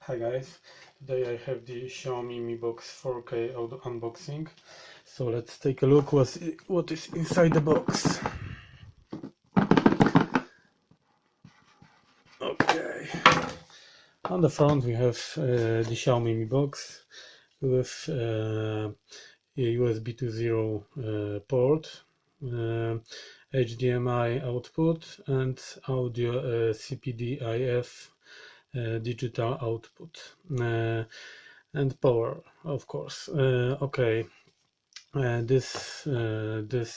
Hi guys, today I have the Xiaomi Mi Box 4K unboxing. So let's take a look what is inside the box. Okay, on the front we have the Xiaomi Mi Box with a USB 2.0 port, HDMI output and audio CPDIF digital output and power, of course. Okay, this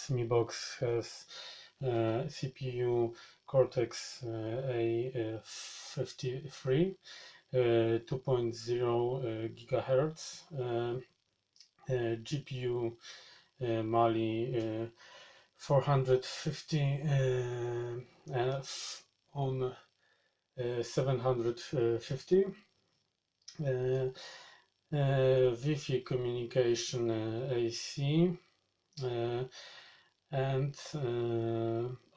Mi Box has CPU Cortex A53, 2.0 gigahertz, GPU Mali 450 on 750. Wi-Fi communication AC and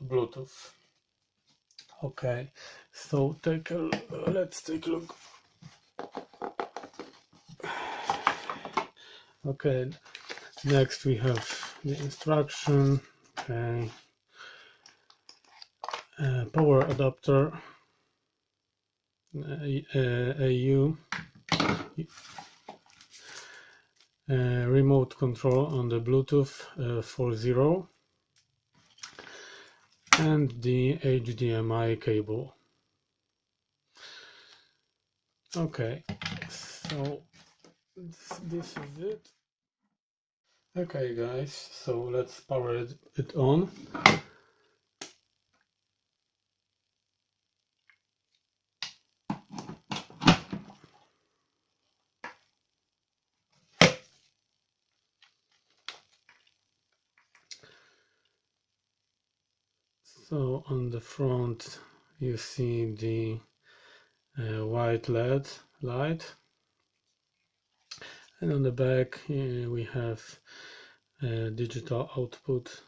Bluetooth. Okay, so let's take a look. Okay, next we have the instruction. Okay, power adapter, AU. Remote control on the Bluetooth 4.0 and the HDMI cable. Okay, so this is it. Okay guys, so let's power it on. So on the front you see the white LED light, and on the back we have digital output,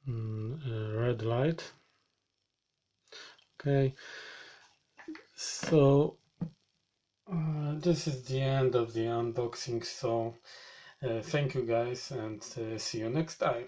red light. Okay, so this is the end of the unboxing. So thank you guys, and see you next time.